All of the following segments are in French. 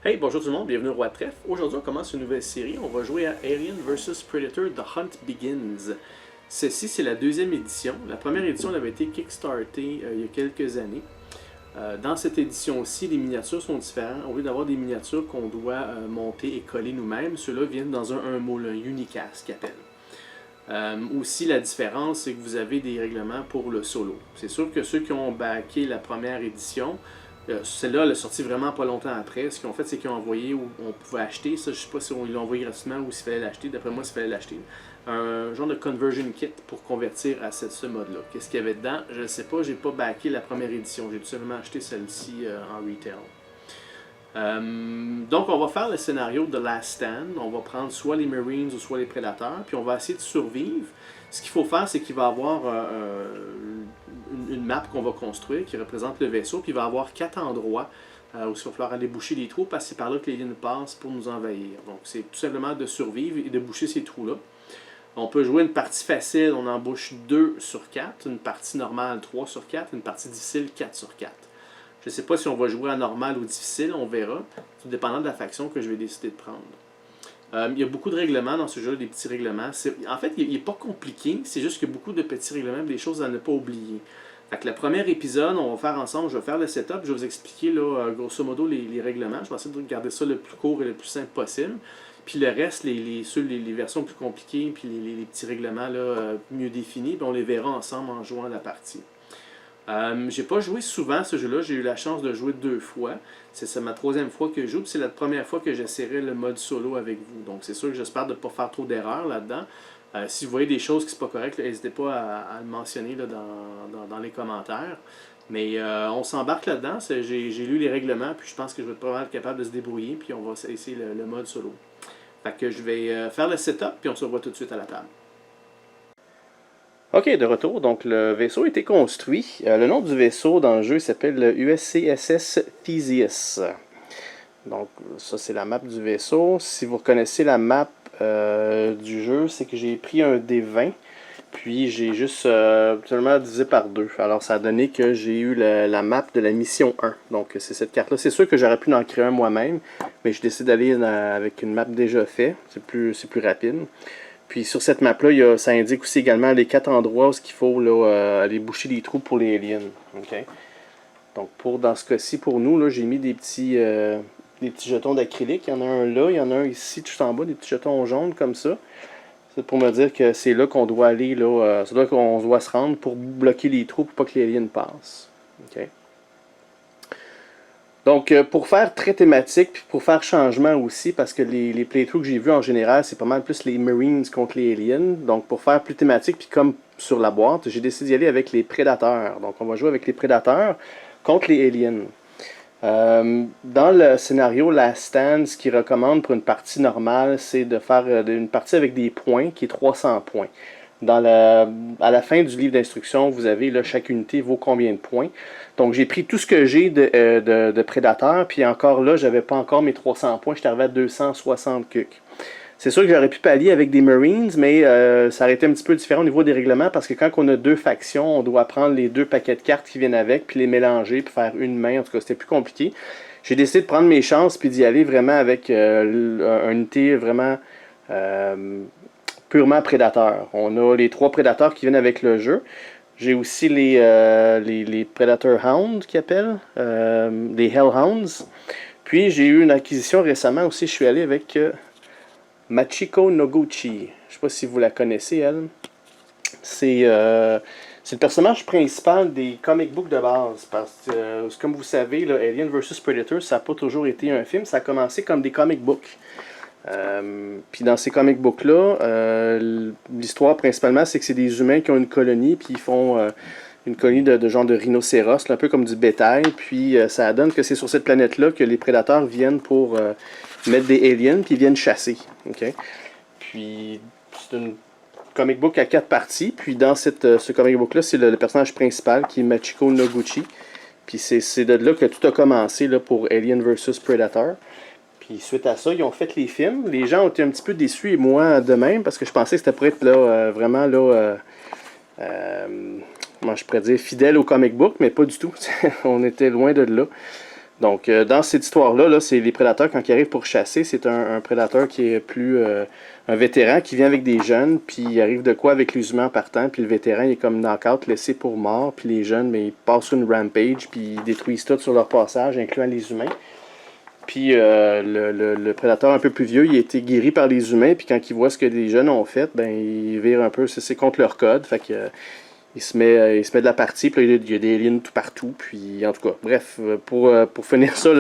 Hey, bonjour tout le monde, bienvenue au Roi de Trèfle. Aujourd'hui, on commence une nouvelle série. On va jouer à Alien vs Predator The Hunt Begins. Ceci, c'est la deuxième édition. La première édition elle avait été kickstartée il y a quelques années. Dans cette édition-ci, les miniatures sont différentes. Au lieu d'avoir des miniatures qu'on doit monter et coller nous-mêmes, ceux-là viennent dans un moule, un unicast qu'ils appellent. Aussi, la différence, c'est que vous avez des règlements pour le solo. C'est sûr que ceux qui ont backé la première édition, celle-là, elle est sortie vraiment pas longtemps après. Ce qu'ils ont fait, c'est qu'ils ont envoyé où on pouvait acheter. Ça, je sais pas si ils l'ont envoyé gratuitement ou s'il fallait l'acheter. D'après moi, s'il fallait l'acheter. Un genre de conversion kit pour convertir à ce mode-là. Qu'est-ce qu'il y avait dedans? Je ne sais pas. J'ai pas backé la première édition. J'ai tout simplement acheté celle-ci en retail. Donc, on va faire le scénario de Last Stand. On va prendre soit les Marines ou soit les Prédateurs. Puis on va essayer de survivre. Ce qu'il faut faire, c'est qu'il va y avoir une map qu'on va construire qui représente le vaisseau. Puis il va y avoir 4 endroits où il va falloir aller boucher les trous parce que c'est par là que les lignes passent pour nous envahir. Donc c'est tout simplement de survivre et de boucher ces trous-là. On peut jouer une partie facile, on en bouche 2 sur 4. Une partie normale, 3 sur 4. Une partie difficile, 4 sur 4. Je ne sais pas si on va jouer à normal ou difficile, on verra. Tout dépendant de la faction que je vais décider de prendre. Il y a beaucoup de règlements dans ce jeu, des petits règlements. En fait, il n'est pas compliqué, c'est juste qu'il y a beaucoup de petits règlements, des choses à ne pas oublier. Fait que le premier épisode, on va faire ensemble, je vais faire le setup, je vais vous expliquer là, grosso modo les règlements. Je vais essayer de garder ça le plus court et le plus simple possible. Puis le reste, les versions plus compliquées, puis les petits règlements là, mieux définis, on les verra ensemble en jouant la partie. J'ai pas joué souvent ce jeu-là, j'ai eu la chance de jouer 2 fois. C'est ma 3e fois que je joue, puis c'est la première fois que j'essaierai le mode solo avec vous. Donc c'est sûr que j'espère de ne pas faire trop d'erreurs là-dedans. Si vous voyez des choses qui ne sont pas correctes, n'hésitez pas à le mentionner là, dans les commentaires. Mais on s'embarque là-dedans, j'ai lu les règlements, puis je pense que je vais être probablement capable de se débrouiller, puis on va essayer le mode solo. Fait que je vais faire le setup, puis on se revoit tout de suite à la table. Ok, de retour. Donc, le vaisseau a été construit. Le nom du vaisseau dans le jeu s'appelle le USCSS Theseus. Donc, ça, c'est la map du vaisseau. Si vous reconnaissez la map du jeu, c'est que j'ai pris un D20, puis j'ai juste seulement divisé par 2. Alors, ça a donné que j'ai eu la map de la mission 1. Donc, c'est cette carte-là. C'est sûr que j'aurais pu en créer un moi-même, mais je décide d'aller avec une map déjà faite. C'est plus rapide. Puis sur cette map-là, ça indique aussi également les 4 endroits où il faut là, aller boucher des trous pour les aliens. Okay? Donc dans ce cas-ci, pour nous, j'ai mis des petits jetons d'acrylique. Il y en a un là, il y en a un ici tout en bas, des petits jetons jaunes comme ça. C'est pour me dire que c'est là qu'on doit aller, c'est là qu'on doit se rendre pour bloquer les trous pour pas que les aliens passent. Okay? Donc, pour faire très thématique, puis pour faire changement aussi, parce que les playthroughs que j'ai vus en général, c'est pas mal plus les Marines contre les aliens. Donc, pour faire plus thématique, puis comme sur la boîte, j'ai décidé d'y aller avec les Prédateurs. Donc, on va jouer avec les Prédateurs contre les aliens. Dans le scénario Last Stand, ce qu'il recommande pour une partie normale, c'est de faire une partie avec des points, qui est 300 points. À la fin du livre d'instruction, vous avez là, chaque unité vaut combien de points. Donc j'ai pris tout ce que j'ai de prédateurs, puis encore là, j'avais pas encore mes 300 points, j'étais arrivé à 260 cucs. C'est sûr que j'aurais pu pallier avec des Marines, mais ça aurait été un petit peu différent au niveau des règlements, parce que quand on a 2 factions, on doit prendre les 2 paquets de cartes qui viennent avec, puis les mélanger, puis faire une main, en tout cas c'était plus compliqué. J'ai décidé de prendre mes chances, puis d'y aller vraiment avec une unité vraiment purement prédateur. On a les 3 prédateurs qui viennent avec le jeu. J'ai aussi les Predator Hounds qui appellent, les Hellhounds. Puis j'ai eu une acquisition récemment aussi, je suis allé avec Machiko Noguchi. Je ne sais pas si vous la connaissez, elle. C'est le personnage principal des comic books de base. Parce que, comme vous savez, là, Alien vs Predator, ça n'a pas toujours été un film. Ça a commencé comme des comic books. Puis dans ces comic books-là, l'histoire principalement, c'est que c'est des humains qui ont une colonie, puis ils font une colonie de genre de rhinocéros, là, un peu comme du bétail. Puis ça donne que c'est sur cette planète-là que les prédateurs viennent pour mettre des aliens, puis ils viennent chasser. Okay? Puis c'est une comic book à 4 parties. Puis dans ce comic book-là, c'est le personnage principal qui est Machiko Noguchi. Puis c'est de là que tout a commencé là, pour Alien vs Predator. Puis suite à ça, ils ont fait les films. Les gens ont été un petit peu déçus, et moi de même, parce que je pensais que c'était pour être là, vraiment là, comment je pourrais dire, fidèle au comic book, mais pas du tout. On était loin de là. Donc, dans cette histoire-là, là, c'est les prédateurs, quand ils arrivent pour chasser, c'est un prédateur qui est plus un vétéran qui vient avec des jeunes, puis il arrive de quoi avec les humains en partant, puis le vétéran il est comme knock-out, laissé pour mort, puis les jeunes, mais ils passent sur une rampage, puis ils détruisent tout sur leur passage, incluant les humains. Puis le prédateur un peu plus vieux, il a été guéri par les humains, puis quand il voit ce que les jeunes ont fait, ben il vire un peu, c'est contre leur code, fait que il se met de la partie, puis là, il y a des aliens tout partout, puis en tout cas, bref, pour finir ça,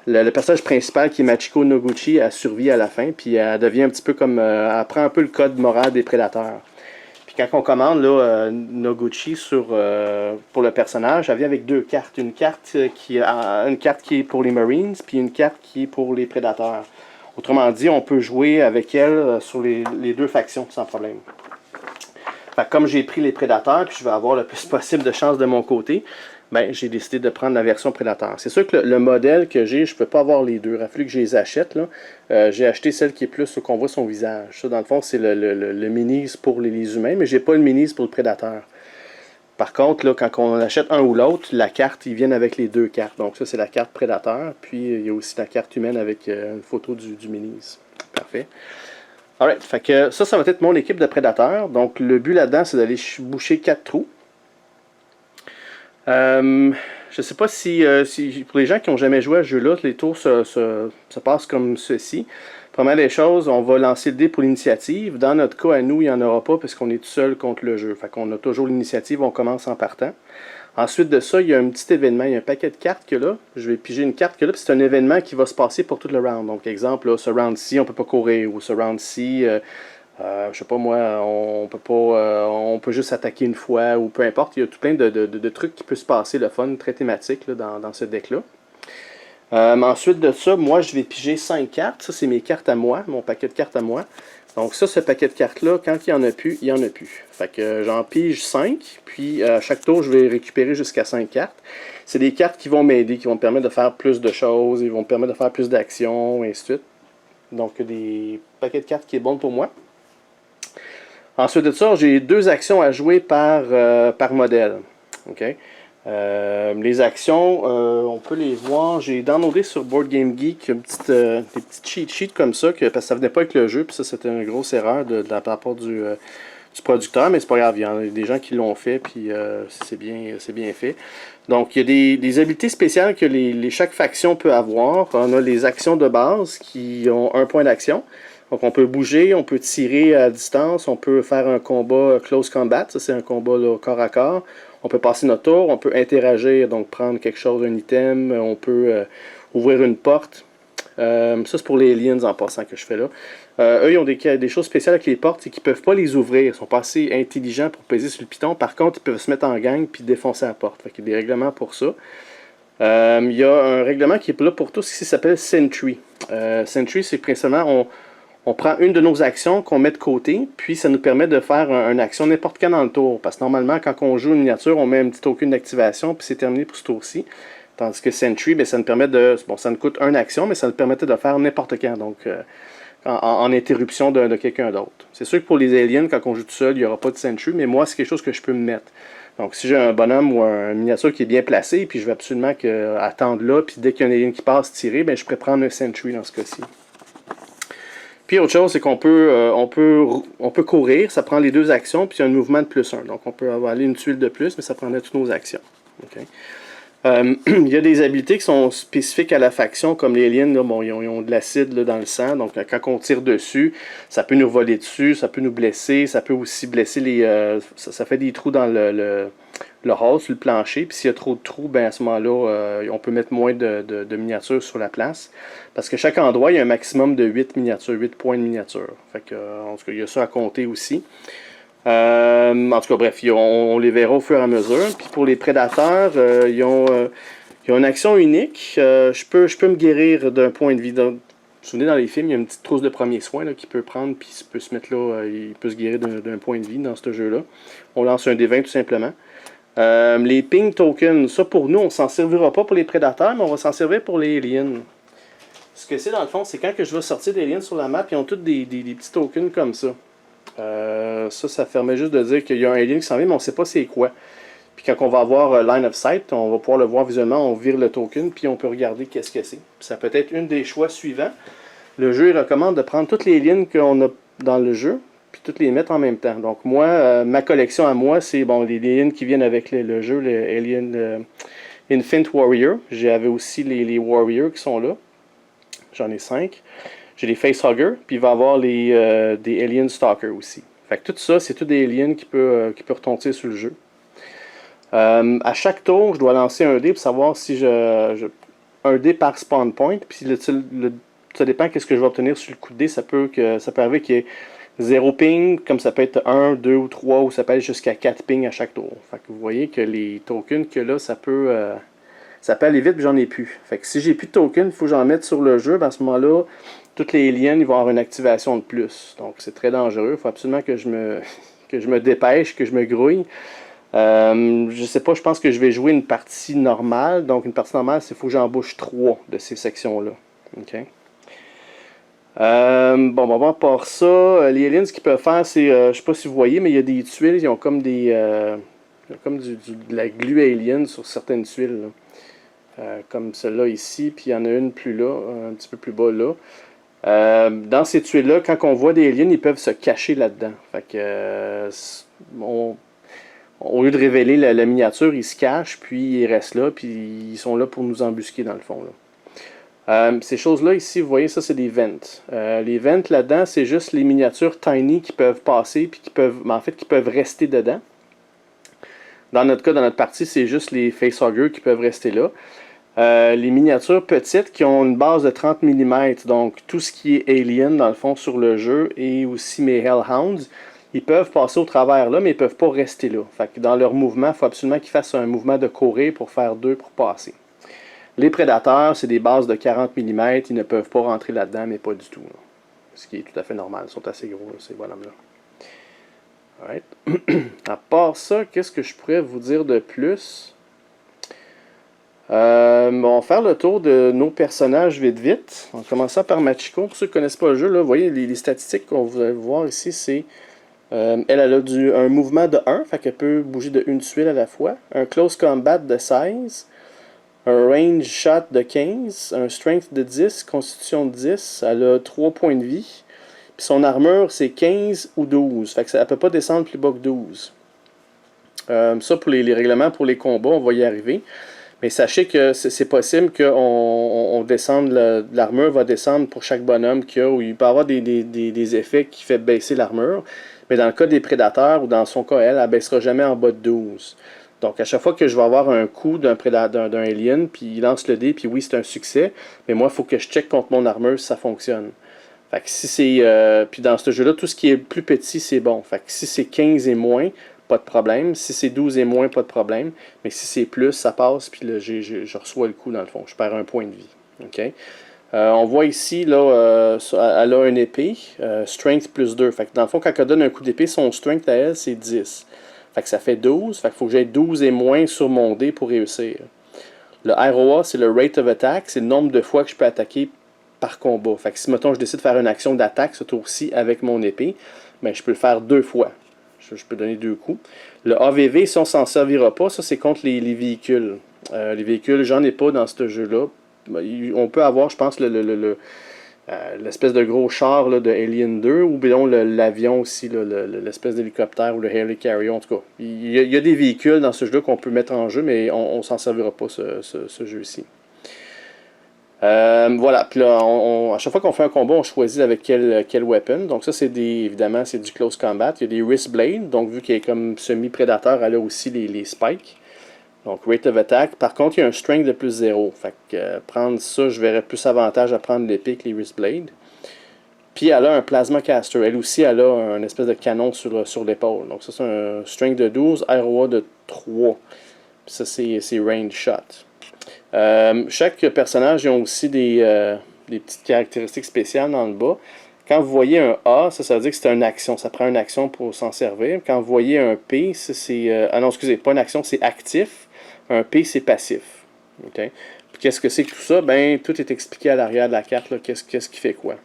le personnage principal qui est Machiko Noguchi, elle survit à la fin, puis elle devient un petit peu comme, elle prend un peu le code moral des prédateurs. Puis quand on commande là, Noguchi pour le personnage, elle vient avec deux cartes. Une carte qui est pour les Marines, puis une carte qui est pour les prédateurs. Autrement dit, on peut jouer avec elle sur les deux factions sans problème. Fait que comme j'ai pris les prédateurs, puis je vais avoir le plus possible de chance de mon côté, ben, j'ai décidé de prendre la version prédateur. C'est sûr que le modèle que j'ai, je ne peux pas avoir les deux. Il a fallu que je les achète. Là. J'ai acheté celle qui est plus qu'on voit son visage. Ça, dans le fond, c'est le minis pour les humains, mais j'ai pas le minis pour le prédateur. Par contre, là, quand on achète un ou l'autre, la carte, ils viennent avec les deux cartes. Donc ça, c'est la carte prédateur. Puis il y a aussi la carte humaine avec une photo du minis. Parfait. Alright, fait que ça va être mon équipe de prédateurs. Donc le but là-dedans, c'est d'aller boucher 4 trous. Je sais pas si pour les gens qui n'ont jamais joué à ce jeu-là, les tours se passent comme ceci. Première des choses, on va lancer le dé pour l'initiative. Dans notre cas, à nous, il n'y en aura pas parce qu'on est tout seul contre le jeu. Fait qu'on a toujours l'initiative, on commence en partant. Ensuite de ça, il y a un petit événement, il y a un paquet de cartes que là. Je vais piger une carte que là, puis c'est un événement qui va se passer pour tout le round. Donc, exemple, là, ce round-ci, on peut pas courir, ou ce round-ci, je sais pas moi, on peut pas, on peut juste attaquer une fois, ou peu importe. Il y a tout plein de trucs qui peuvent se passer, le fun, très thématique là, dans ce deck-là. Ensuite de ça, moi, je vais piger 5 cartes. Ça, c'est mes cartes à moi, mon paquet de cartes à moi. Donc ça, ce paquet de cartes-là, quand il n'y en a plus, il n'y en a plus. Fait que j'en pige 5, puis à chaque tour, je vais récupérer jusqu'à 5 cartes. C'est des cartes qui vont m'aider, qui vont me permettre de faire plus de choses, ils vont me permettre de faire plus d'actions, et ainsi de suite. Donc des paquets de cartes qui est bon pour moi. Ensuite de ça, j'ai 2 actions à jouer par modèle. OK? Les actions, on peut les voir. J'ai downloadé sur Board Game Geek des petites cheat sheets comme ça, parce que ça venait pas avec le jeu, puis ça c'était une grosse erreur de la part du producteur, mais c'est pas grave, il y en a des gens qui l'ont fait, puis c'est bien fait. Donc il y a des habiletés spéciales que chaque faction peut avoir. On a les actions de base qui ont un point d'action. Donc on peut bouger, on peut tirer à distance, on peut faire un combat close combat, ça c'est un combat là, corps à corps. On peut passer notre tour, on peut interagir, donc prendre quelque chose, un item, on peut ouvrir une porte. Ça c'est pour les aliens en passant que je fais là. Eux ils ont des choses spéciales avec les portes, c'est qu'ils ne peuvent pas les ouvrir, ils sont pas assez intelligents pour peser sur le piton. Par contre, ils peuvent se mettre en gang puis défoncer la porte. Fait qu'il y a des règlements pour ça. Il y a un règlement qui est là pour tous qui s'appelle Sentry. Sentry, c'est principalement on prend une de nos actions qu'on met de côté, puis ça nous permet de faire une action n'importe quand dans le tour. Parce que normalement, quand on joue une miniature, on met un petit token d'activation, puis c'est terminé pour ce tour-ci. Tandis que Sentry, bien, ça nous permet de... Bon, ça nous coûte une action, mais ça nous permettait de faire n'importe quand, donc en interruption de quelqu'un d'autre. C'est sûr que pour les aliens, quand on joue tout seul, il n'y aura pas de Sentry, mais moi, c'est quelque chose que je peux me mettre. Donc, si j'ai un bonhomme ou une miniature qui est bien placée, puis je veux absolument attendre là, puis dès qu'il y a un alien qui passe, tirer, bien, je pourrais prendre un Sentry dans ce cas-ci. Puis autre chose, c'est qu'on peut, on peut courir, ça prend les 2 actions, puis il y a un mouvement de plus 1. Donc on peut avoir une tuile de plus, mais ça prendrait toutes nos actions. Okay. Il y a des habiletés qui sont spécifiques à la faction, comme les aliens, là, bon, ils ont de l'acide dans le sang, donc quand on tire dessus, ça peut nous voler dessus, ça peut nous blesser, ça peut aussi blesser ça fait des trous dans le hall, sur le plancher, puis s'il y a trop de trous, ben à ce moment-là, on peut mettre moins de miniatures sur la place, parce que chaque endroit, il y a un maximum de 8 miniatures, 8 points de miniature. Fait que, en tout cas, il y a ça à compter aussi. En tout cas, bref, on les verra au fur et à mesure. Puis pour les prédateurs, ils ont une action unique. Je peux me guérir d'un point de vie. Vous vous souvenez, dans les films, il y a une petite trousse de premier soin qu'il peut prendre, puis il peut se mettre là, il peut se guérir d'un point de vie dans ce jeu-là. On lance un D20 tout simplement. Les ping tokens, ça pour nous, on s'en servira pas pour les prédateurs, mais on va s'en servir pour les aliens. Ce que c'est dans le fond, c'est quand que je vais sortir des aliens sur la map, ils ont tous des petits tokens comme ça. Ça permet juste de dire qu'il y a un alien qui s'en vient, mais on ne sait pas c'est quoi. Puis quand on va avoir line of sight, on va pouvoir le voir visuellement, on vire le token, puis on peut regarder qu'est-ce que c'est. Ça peut être une des choix suivants. Le jeu il recommande de prendre toutes les lignes qu'on a dans le jeu, puis toutes les mettre en même temps. Donc moi, ma collection à moi, c'est bon les lignes qui viennent avec le jeu, le Alien Infant Warrior. J'avais aussi les Warriors qui sont là. J'en ai 5. J'ai les Facehugger, puis il va y avoir des Alien Stalker aussi. Fait que tout ça, c'est tout des aliens qui peut retomber sur le jeu. À chaque tour, je dois lancer un dé pour savoir si un dé par spawn point. Puis ça dépend de ce que je vais obtenir sur le coup de dé. Ça peut arriver qu'il y ait 0 ping, comme ça peut être 1, 2 ou 3, ou ça peut aller jusqu'à 4 ping à chaque tour. Fait que vous voyez que les tokens que là, ça peut aller vite, puis j'en ai plus. Fait que si j'ai plus de tokens, il faut que j'en mette sur le jeu. À ce moment-là, toutes les aliens ils vont avoir une activation de plus. Donc c'est très dangereux. Il faut absolument que je me dépêche, que je me grouille. Je sais pas, je pense que je vais jouer une partie normale. Donc une partie normale, c'est qu'il faut que j'embauche 3 de ces sections-là. OK. Bon, à part ça, les aliens, ce qu'ils peuvent faire, c'est, je sais pas si vous voyez, mais il y a des tuiles, ils ont comme de la glue alien sur certaines tuiles. Comme celle-là ici, puis il y en a une plus là, un petit peu plus bas là. Dans ces tuiles-là, quand on voit des aliens, ils peuvent se cacher là-dedans. Fait que, au lieu de révéler la miniature, ils se cachent, puis ils restent là, puis ils sont là pour nous embusquer dans le fond. Là. Ces choses-là ici, vous voyez, ça c'est des vents. Les vents là-dedans, c'est juste les miniatures tiny qui peuvent passer, puis qui peuvent rester dedans. Dans notre cas, dans notre partie, c'est juste les facehuggers qui peuvent rester là. Les miniatures petites qui ont une base de 30 mm, donc tout ce qui est alien dans le fond sur le jeu, et aussi mes Hellhounds, ils peuvent passer au travers là, mais ils ne peuvent pas rester là. Fait que dans leur mouvement, il faut absolument qu'ils fassent un mouvement de courir pour faire 2 pour passer. Les prédateurs, c'est des bases de 40 mm, ils ne peuvent pas rentrer là-dedans, mais pas du tout. Là. Ce qui est tout à fait normal, ils sont assez gros, là, ces bonhommes-là. Alright. À part ça, qu'est-ce que je pourrais vous dire de plus? On va faire le tour de nos personnages vite. En commençant par Machiko. Pour ceux qui ne connaissent pas le jeu, là, vous voyez les statistiques qu'on va voir ici, c'est elle a un mouvement de 1, fait qu'elle peut bouger de une tuile à la fois, un close combat de 16, un range shot de 15, un strength de 10, constitution de 10, elle a 3 points de vie, puis son armure c'est 15 ou 12, fait que elle ne peut pas descendre plus bas que 12. Ça pour les règlements, pour les combats, on va y arriver. Mais sachez que c'est possible qu'on descende, l'armure va descendre pour chaque bonhomme qu'il y a, où il peut y avoir des effets qui font baisser l'armure. Mais dans le cas des prédateurs, ou dans son cas, elle ne baissera jamais en bas de 12. Donc à chaque fois que je vais avoir un coup d'un alien, puis il lance le dé, puis oui, c'est un succès, mais moi, il faut que je check contre mon armure si ça fonctionne. Fait que si c'est. Puis dans ce jeu-là, tout ce qui est plus petit, c'est bon. Fait que si c'est 15 et moins, pas de problème. Si c'est 12 et moins, pas de problème. Mais si c'est plus, ça passe, puis là, je reçois le coup dans le fond. Je perds un point de vie. OK? On voit ici, là, elle a une épée, strength plus 2. Fait que dans le fond, quand elle donne un coup d'épée, son strength à elle, c'est 10. Fait que ça fait 12. Fait qu'il faut que j'aie 12 et moins sur mon dé pour réussir. Le ROA, c'est le rate of attack. C'est le nombre de fois que je peux attaquer par combat. Fait que si, mettons, je décide de faire une action d'attaque, ce tour-ci, avec mon épée, ben, je peux le faire 2 fois. Je peux donner 2 coups. Le AVV, si on s'en servira pas, ça c'est contre les véhicules. Les véhicules, j'en ai pas dans ce jeu-là. On peut avoir, je pense, l'espèce de gros char là, de Alien 2, ou bien l'avion aussi, l'espèce d'hélicoptère ou le Helicarrier, en tout cas. Il y a des véhicules dans ce jeu-là qu'on peut mettre en jeu, mais on s'en servira pas ce jeu-ci. Voilà, puis là, à chaque fois qu'on fait un combat, on choisit avec quel weapon. Donc ça, évidemment, c'est du close combat. Il y a des wrist blades, donc vu qu'il est comme semi-prédateur, elle a aussi les spikes. Donc rate of attack. Par contre, il y a un strength de plus 0. Fait que prendre ça, je verrais plus avantage à prendre l'épée que les wrist blades. Puis elle a un plasma caster. Elle aussi, elle a un espèce de canon sur l'épaule. Donc ça, c'est un strength de 12, ROA de 3. Puis ça, c'est range shot. Chaque personnage a aussi des petites caractéristiques spéciales dans le bas. Quand vous voyez un A, ça veut dire que c'est une action. Ça prend une action pour s'en servir. Quand vous voyez un P, c'est... ah non, excusez, pas une action, c'est actif. Un P, c'est passif. Okay? Puis qu'est-ce que c'est que tout ça? Ben, tout est expliqué à l'arrière de la carte. Qu'est-ce qui fait quoi?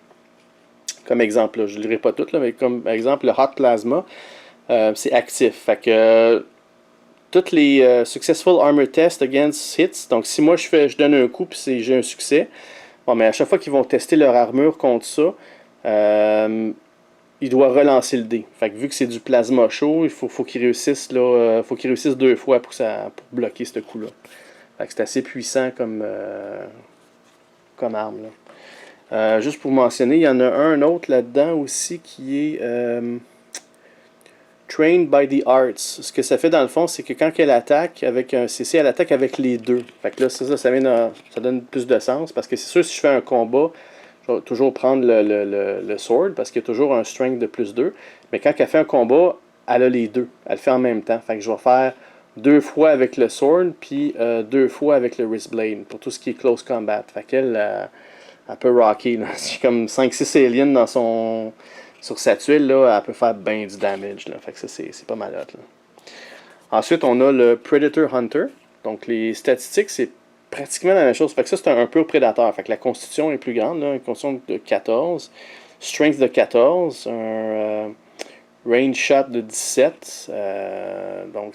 Comme exemple, là, je ne lirai pas tout, là, mais comme exemple, le Hot Plasma, c'est actif. Fait que toutes les Successful Armor Tests Against Hits. Donc, si moi je donne un coup puis j'ai un succès, bon, mais à chaque fois qu'ils vont tester leur armure contre ça, il doit relancer le dé. Fait que vu que c'est du plasma chaud, il faut qu'il réussisse là, faut qu'il réussisse 2 fois pour bloquer ce coup-là. Fait que c'est assez puissant comme arme. Là. Juste pour mentionner, il y en a un autre là-dedans aussi qui est Trained by the Arts. Ce que ça fait dans le fond, c'est que quand elle attaque avec un CC, elle attaque avec les deux. Fait que là, ça donne plus de sens. Parce que c'est sûr, si je fais un combat, je vais toujours prendre le sword, parce qu'il y a toujours un strength de plus 2. Mais quand elle fait un combat, elle a les deux. Elle le fait en même temps. Fait que je vais faire 2 fois avec le sword, puis 2 fois avec le wrist blade, pour tout ce qui est close combat. Fait qu'elle elle peut rocker. C'est comme 5-6 aliens sur sa tuile, là, elle peut faire bien du damage. Là. Fait que ça, c'est pas mal hot. Là. Ensuite, on a le Predator Hunter. Donc, les statistiques, c'est pratiquement la même chose. Fait que ça, c'est un pur prédateur. Fait que la constitution est plus grande, là, une constitution de 14, strength de 14, un range shot de 17. Donc,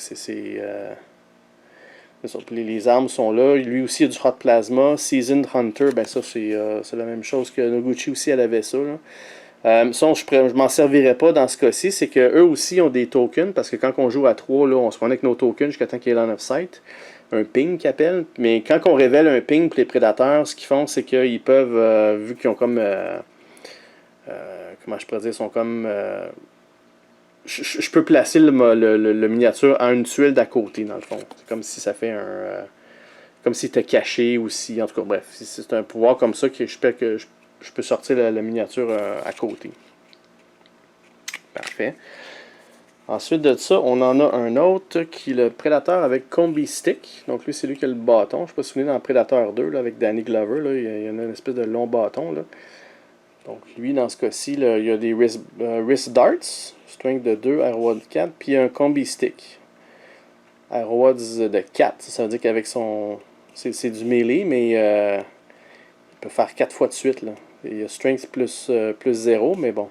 les armes sont là. Lui aussi, il a du hot plasma. Seasoned Hunter, ben ça, c'est la même chose que Noguchi aussi, elle avait ça. Là. Ça, je m'en servirais pas dans ce cas-ci, c'est qu'eux aussi ont des tokens, parce que quand on joue à 3, là, on se connecte nos tokens jusqu'à temps qu'il y ait line of sight. Un ping qu'ils appellent. Mais quand on révèle un ping pour les prédateurs, ce qu'ils font, c'est qu'ils peuvent, vu qu'ils ont comme. Comment je pourrais dire, ils sont comme. Je peux placer le miniature à une tuile d'à côté, dans le fond. C'est comme si ça fait un. Comme s'il était caché aussi. En tout cas, bref, c'est un pouvoir comme ça que je peux sortir la miniature à côté. Parfait. Ensuite de ça, on en a un autre qui est le Predator avec Combi Stick. Donc lui, c'est lui qui a le bâton. Je ne sais pas si vous souvenez dans Predator 2 là, avec Danny Glover. Là, il y en a une espèce de long bâton. Là. Donc lui, dans ce cas-ci, il y a des wrist darts, strength de 2, airwad 4, puis un Combi Stick. Airwads de 4. Ça veut dire qu'avec son... C'est du melee, mais il peut faire 4 fois de suite. Là. Il y a strength plus 0, mais bon.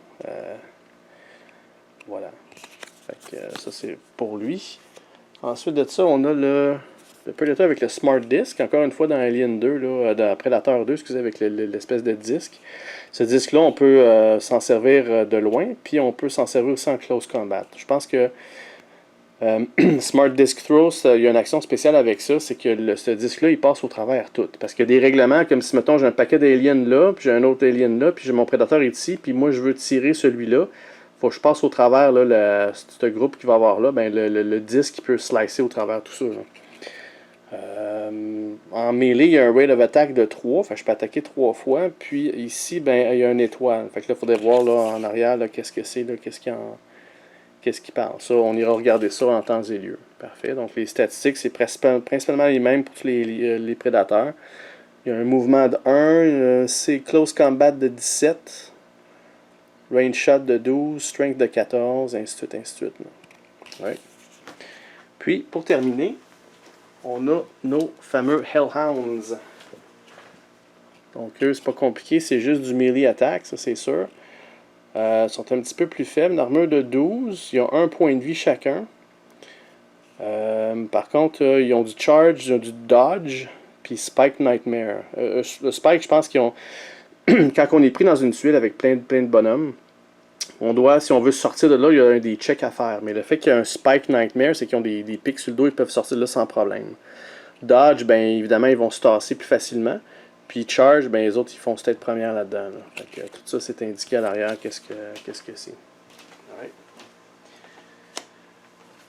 Voilà. Fait que, ça, c'est pour lui. Ensuite de ça, on a le Predator avec le Smart Disc. Encore une fois, dans Alien 2, là, dans Predator 2, excusez, avec l'espèce de disque. Ce disque-là, on peut s'en servir de loin, puis on peut s'en servir aussi en close combat. Je pense que Smart Disc Throw, il y a une action spéciale avec ça, c'est que ce disque-là, il passe au travers tout. Parce qu'il y a des règlements, comme si, mettons, j'ai un paquet d'aliens là, puis j'ai un autre alien là, puis j'ai mon prédateur ici, puis moi, je veux tirer celui-là. Faut que je passe au travers, là, ce groupe qu'il va avoir là, ben, le disque, il peut slicer au travers tout ça. En mêlée, il y a un rate of attack de 3, fait que je peux attaquer 3 fois, puis ici, ben, il y a une étoile. Fait que là, il faudrait voir là, en arrière, là, qu'est-ce que c'est, là, qu'est-ce qu'il parle. Ça, on ira regarder ça en temps et lieu. Parfait. Donc, les statistiques, c'est principalement les mêmes pour tous les prédateurs. Il y a un mouvement de 1, c'est close combat de 17, range shot de 12, strength de 14, ainsi de suite, ainsi de suite. Ouais. Puis, pour terminer, on a nos fameux Hellhounds. Donc, eux, c'est pas compliqué, c'est juste du melee attack, ça, c'est sûr. Ils sont un petit peu plus faibles. Une armure de 12. Ils ont 1 point de vie chacun. Par contre, ils ont du charge, ils ont du dodge, puis Spike Nightmare. Le Spike, je pense qu'ils ont... Quand on est pris dans une tuile avec plein de bonhommes, on doit, si on veut sortir de là, il y a des checks à faire. Mais le fait qu'il y a un Spike Nightmare, c'est qu'ils ont des pics sur le dos, ils peuvent sortir de là sans problème. Dodge, bien évidemment, ils vont se tasser plus facilement. Puis Charge, ben les autres, ils font cette première là-dedans. Là. Fait que, tout ça, c'est indiqué à l'arrière, qu'est-ce que c'est. Right.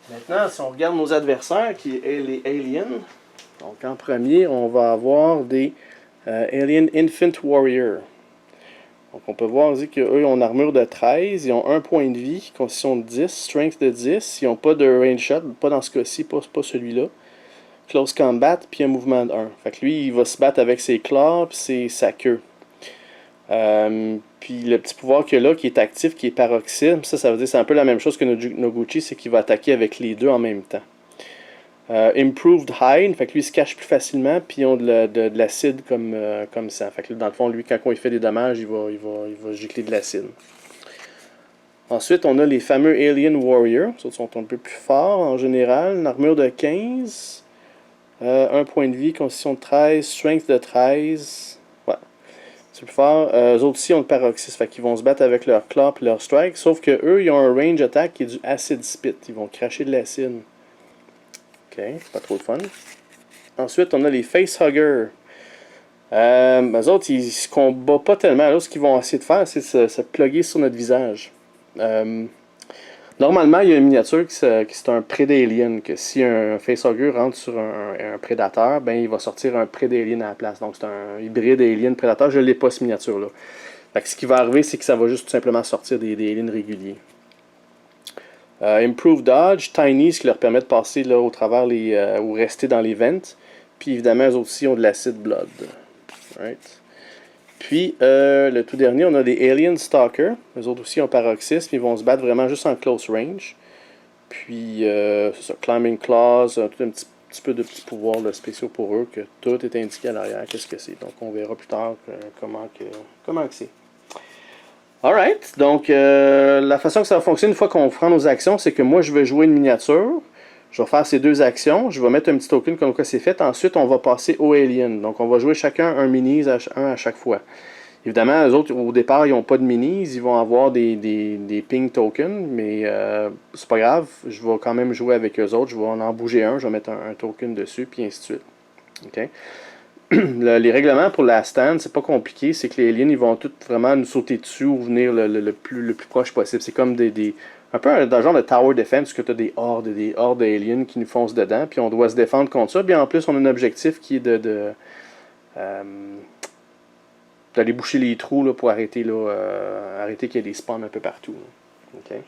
Maintenant, si on regarde nos adversaires, qui est les Aliens, donc en premier, on va avoir des Alien Infant Warrior. Donc on peut voir qu'eux ont une armure de 13, ils ont 1 point de vie, constitution de 10, strength de 10, ils n'ont pas de range shot, pas dans ce cas-ci, pas celui-là. Close combat, puis un mouvement de 1. Fait que lui, il va se battre avec ses claws, puis sa queue. Puis le petit pouvoir qu'il a là, qui est actif, qui est paroxysme, ça veut dire c'est un peu la même chose que Noguchi, c'est qu'il va attaquer avec les deux en même temps. Improved Hide, fait que lui il se cache plus facilement, puis ils ont de l'acide comme ça. Fait que là, dans le fond, lui, quand il fait des dommages, il va gicler de l'acide. Ensuite, on a les fameux Alien Warriors. Ils sont un peu plus forts en général. Une armure de 15. 1 point de vie, constitution de 13. Strength de 13. Ouais. C'est plus fort. Eux autres aussi ont le paroxysme. Fait qu'ils vont se battre avec leur claw et leur strike. Sauf que eux, ils ont un range attack qui est du acid spit. Ils vont cracher de l'acide. Ok, pas trop de fun. Ensuite, on a les Facehugger. Eux autres, ils se combattent pas tellement. Là, ce qu'ils vont essayer de faire, c'est de se plugger sur notre visage. Normalement, il y a une miniature qui c'est un Prédalien, que si un Facehugger rentre sur un prédateur, ben il va sortir un Prédalien à la place. Donc c'est un hybride alien-prédateur. Je ne l'ai pas, cette miniature-là. Fait que ce qui va arriver, c'est que ça va juste tout simplement sortir des aliens réguliers. Improved Dodge, Tiny, ce qui leur permet de passer là, au travers ou rester dans les vents. Puis évidemment, eux aussi ont de l'acid blood. Right. Puis, le tout dernier, on a des Alien Stalker. Eux autres aussi ont paroxysme. Ils vont se battre vraiment juste en close range. Puis, c'est ça, Climbing Claws, tout un petit peu de petits pouvoirs là, spéciaux pour eux, que tout est indiqué à l'arrière. Qu'est-ce que c'est? Donc, on verra plus tard comment que c'est. Alright, donc la façon que ça va fonctionner une fois qu'on prend nos actions, c'est que moi, je vais jouer une miniature. Je vais faire ces deux actions. Je vais mettre un petit token comme quoi c'est fait. Ensuite, on va passer au alien. Donc, on va jouer chacun un minis, un à chaque fois. Évidemment, eux autres, au départ, ils n'ont pas de minis. Ils vont avoir des ping tokens. Mais c'est pas grave. Je vais quand même jouer avec eux autres. Je vais en bouger un. Je vais mettre un token dessus. Puis ainsi de suite. OK? Les règlements pour la stand, c'est pas compliqué. C'est que les aliens, ils vont tous vraiment nous sauter dessus ou venir le plus proche possible. C'est comme un peu dans le genre de tower defense, que tu as des hordes d'aliens qui nous foncent dedans, puis on doit se défendre contre ça. Puis en plus, on a un objectif qui est d'aller boucher les trous là, pour arrêter qu'il y ait des spawns un peu partout. Okay.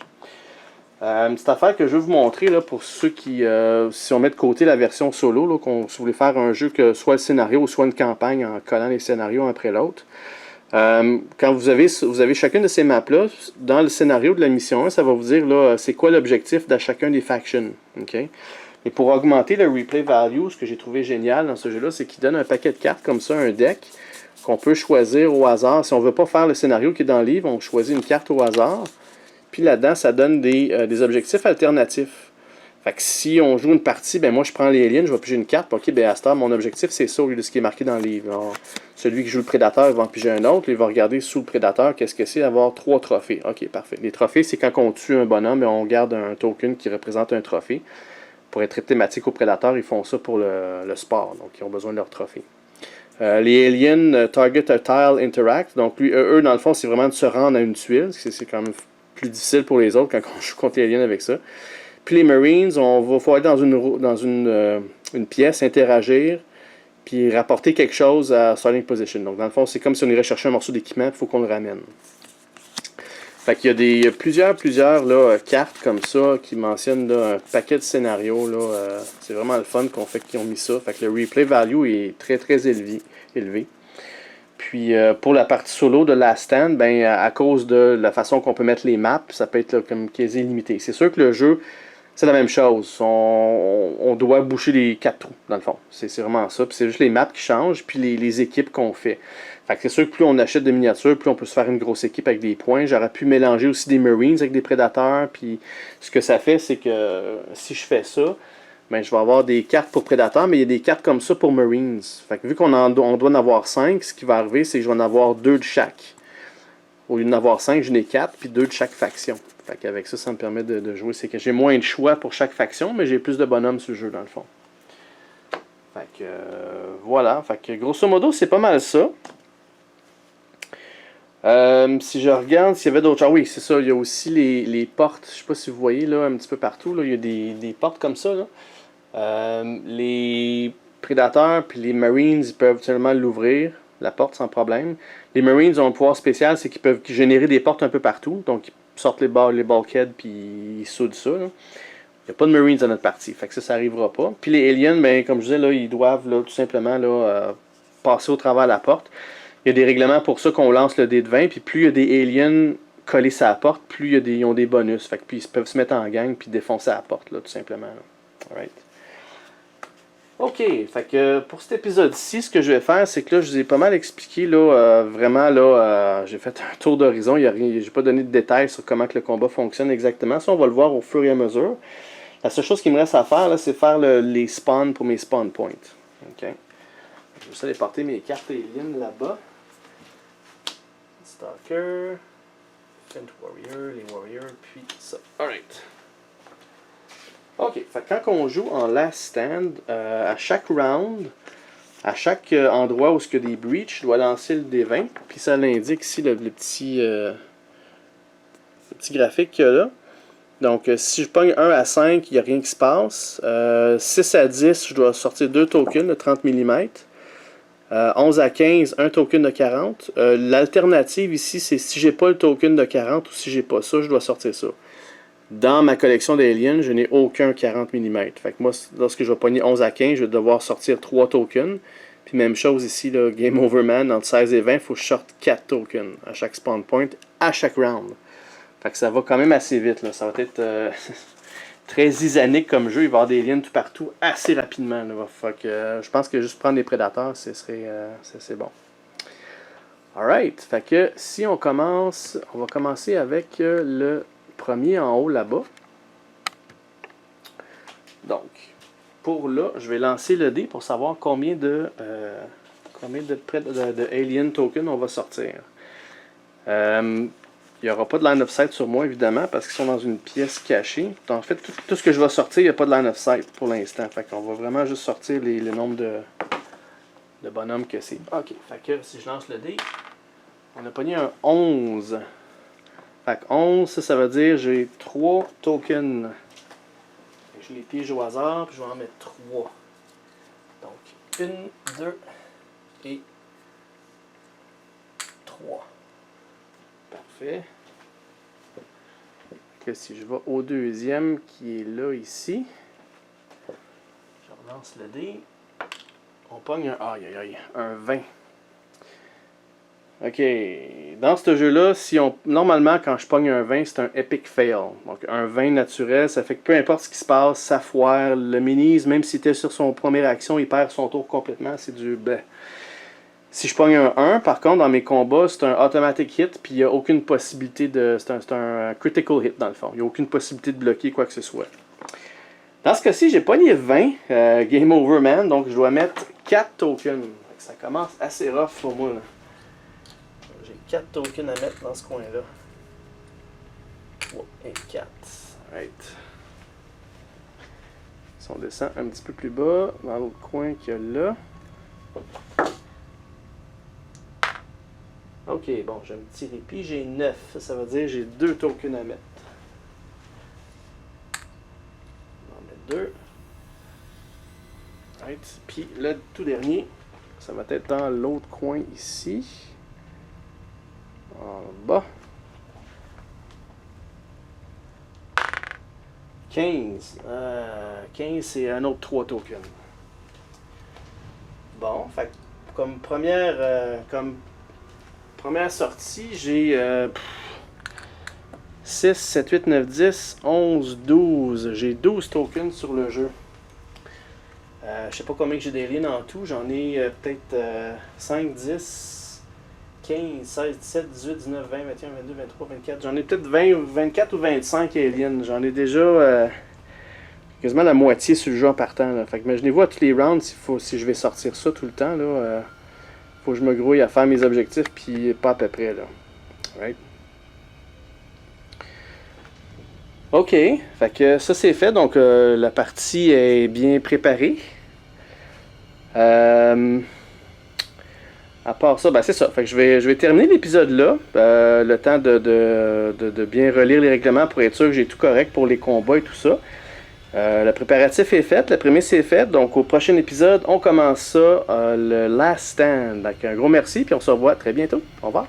Une petite affaire que je vais vous montrer là, pour ceux qui, si on met de côté la version solo, là, si vous voulez faire un jeu que soit le scénario ou soit une campagne en collant les scénarios un après l'autre. Quand vous avez chacune de ces maps-là, dans le scénario de la mission 1, ça va vous dire là, c'est quoi l'objectif de chacun des factions. Okay? Et pour augmenter le replay value, ce que j'ai trouvé génial dans ce jeu-là, c'est qu'il donne un paquet de cartes comme ça, un deck, qu'on peut choisir au hasard. Si on ne veut pas faire le scénario qui est dans le livre, on choisit une carte au hasard. Puis là-dedans, ça donne des objectifs alternatifs. Fait que si on joue une partie, ben moi je prends les aliens, je vais piger une carte. Ok, ben à ce temps, mon objectif c'est ça au lieu de ce qui est marqué dans le livre. Alors, celui qui joue le prédateur, il va en piger un autre. Il va regarder sous le prédateur, qu'est-ce que c'est, avoir 3 trophées. Ok, parfait. Les trophées, c'est quand on tue un bonhomme et on garde un token qui représente un trophée. Pour être thématique aux prédateurs, ils font ça pour le sport. Donc ils ont besoin de leur trophée. Les aliens target a tile interact. Donc eux, dans le fond, c'est vraiment de se rendre à une tuile. C'est quand même plus difficile pour les autres quand on joue contre les aliens avec ça. Puis les Marines, faut aller dans une pièce, interagir, puis rapporter quelque chose à starting position. Donc dans le fond, c'est comme si on irait chercher un morceau d'équipement, il faut qu'on le ramène. Fait qu'il y a plusieurs là, cartes comme ça qui mentionnent là, un paquet de scénarios. Là, c'est vraiment le fun qu'ils ont mis ça. Fait que le replay value est très très élevé. Puis pour la partie solo de Last Stand, ben, à cause de la façon qu'on peut mettre les maps, ça peut être là, comme quasi limité. C'est sûr que le jeu, c'est la même chose. On doit boucher les 4 trous, dans le fond. C'est vraiment ça. Puis c'est juste les maps qui changent, puis les équipes qu'on fait. Fait que c'est sûr que plus on achète de miniatures, plus on peut se faire une grosse équipe avec des points. J'aurais pu mélanger aussi des Marines avec des prédateurs. Puis ce que ça fait, c'est que si je fais ça, ben, je vais avoir des cartes pour prédateurs, mais il y a des cartes comme ça pour Marines. Fait que vu on doit en avoir 5, ce qui va arriver, c'est que je vais en avoir 2 de chaque. Au lieu d'en avoir 5, j'en ai 4, puis 2 de chaque faction. Fait qu'avec ça, ça me permet de jouer. C'est que j'ai moins de choix pour chaque faction, mais j'ai plus de bonhommes sur le jeu, dans le fond. Fait que voilà. Fait que grosso modo, c'est pas mal ça. Si je regarde s'il y avait d'autres choses. Ah oui, c'est ça. Il y a aussi les portes. Je sais pas si vous voyez là, un petit peu partout. Là, il y a des portes comme ça. Là. Les prédateurs puis les Marines, ils peuvent seulement l'ouvrir, la porte, sans problème. Les Marines ont un pouvoir spécial, c'est qu'ils peuvent générer des portes un peu partout. Donc, ils sortent les bulkheads puis ils soudent ça. Là. Il n'y a pas de Marines dans notre partie, fait que ça n'arrivera pas. Puis les aliens, ben, comme je disais, là, ils doivent là, tout simplement là, passer au travers de la porte. Il y a des règlements pour ça qu'on lance le dé de 20, puis plus il y a des aliens collés sur la porte, plus ils ont des bonus. Fait que puis ils peuvent se mettre en gang puis défoncer la porte, là, tout simplement. Là. Alright. Ok, fait que pour cet épisode-ci, ce que je vais faire, c'est que là, je vous ai pas mal expliqué, là, vraiment, là, j'ai fait un tour d'horizon, j'ai pas donné de détails sur comment que le combat fonctionne exactement, ça on va le voir au fur et à mesure. La seule chose qui me reste à faire, là, c'est faire les spawns pour mes spawn points. Ok. Je vais juste aller porter mes cartes aliens là-bas. Stalker, Fent Warrior, les Warriors, puis ça. Alright. Ok, fait que quand on joue en last stand, à chaque round, à chaque endroit où il y a des breaches, je dois lancer le D20, puis ça l'indique ici le petit graphique qu'il y a là. Donc si je pogne 1 à 5, il n'y a rien qui se passe. 6 à 10, je dois sortir 2 tokens de 30 mm. 11 à 15, un token de 40. L'alternative ici, c'est si j'ai pas le token de 40 ou si j'ai pas ça, je dois sortir ça. Dans ma collection d'aliens, je n'ai aucun 40 mm. Fait que moi, lorsque je vais pogner 11 à 15, je vais devoir sortir 3 tokens. Puis même chose ici, là, Game Over Man, entre 16 et 20, il faut que je sorte 4 tokens à chaque spawn point, à chaque round. Fait que ça va quand même assez vite. Là. Ça va être très isanique comme jeu. Il va y avoir des liens tout partout assez rapidement. Là. Fait que, je pense que juste prendre des prédateurs, c'est bon. Alright. Fait que si on commence, on va commencer avec le premier en haut là-bas. Donc, pour là, je vais lancer le dé pour savoir combien de alien token on va sortir. Il n'y aura pas de line of sight sur moi, évidemment, parce qu'ils sont dans une pièce cachée. En fait, tout ce que je vais sortir, il n'y a pas de line of sight pour l'instant. Fait qu'on va vraiment juste sortir les nombres de bonhommes que c'est. Ok, fait que si je lance le dé, on a pogné un 11. Fait que 11, ça veut dire j'ai 3 tokens. Je les pige au hasard, puis je vais en mettre 3. Donc, 1, 2 et 3. Parfait. Que si je vais au deuxième qui est là ici, je relance le dé. On pogne un 20. Ok, dans ce jeu-là, normalement quand je pogne un 20, c'est un epic fail. Donc un 20 naturel, ça fait que peu importe ce qui se passe, ça foire. Le minis, même s'il était sur son première action, il perd son tour complètement, c'est du bleh. Si je pogne un 1, par contre, dans mes combats, c'est un automatic hit, puis il n'y a aucune possibilité de... C'est un critical hit, dans le fond. Il n'y a aucune possibilité de bloquer quoi que ce soit. Dans ce cas-ci, j'ai pogné 20, Game Over Man, donc je dois mettre 4 tokens. Ça commence assez rough pour moi, là. J'ai 4 tokens à mettre dans ce coin-là. 3 et 4. Right. Si on descend un petit peu plus bas, dans l'autre coin qu'il y a là. Ok, bon, j'ai un petit répit, j'ai 9. Ça veut dire que j'ai 2 tokens à mettre. On va en mettre 2. Right. Puis le tout dernier, ça va être dans l'autre coin ici. En bas. 15. 15, c'est un autre 3 tokens. Bon, fait comme première sortie, j'ai 6, 7, 8, 9, 10, 11, 12. J'ai 12 tokens sur le jeu. Je sais pas combien j'ai d'aliens en tout. J'en ai peut-être 5, 10, 15, 16, 17, 18, 19, 20, 21, 22, 23, 24. J'en ai peut-être 24 ou 25 aliens. J'en ai déjà quasiment la moitié sur le jeu en partant. Là. Fait que imaginez-vous à tous les rounds si je vais sortir ça tout le temps. Là, faut que je me grouille à faire mes objectifs, puis pas à peu près. Là. Right? Ok, fait que ça c'est fait. Donc la partie est bien préparée. À part ça, ben c'est ça. Fait que je vais terminer l'épisode là. Le temps de bien relire les règlements pour être sûr que j'ai tout correct pour les combats et tout ça. Le préparatif est fait, la prémisse est faite. Donc au prochain épisode, on commence ça, le Last Stand. Donc un gros merci, puis on se revoit très bientôt. Au revoir.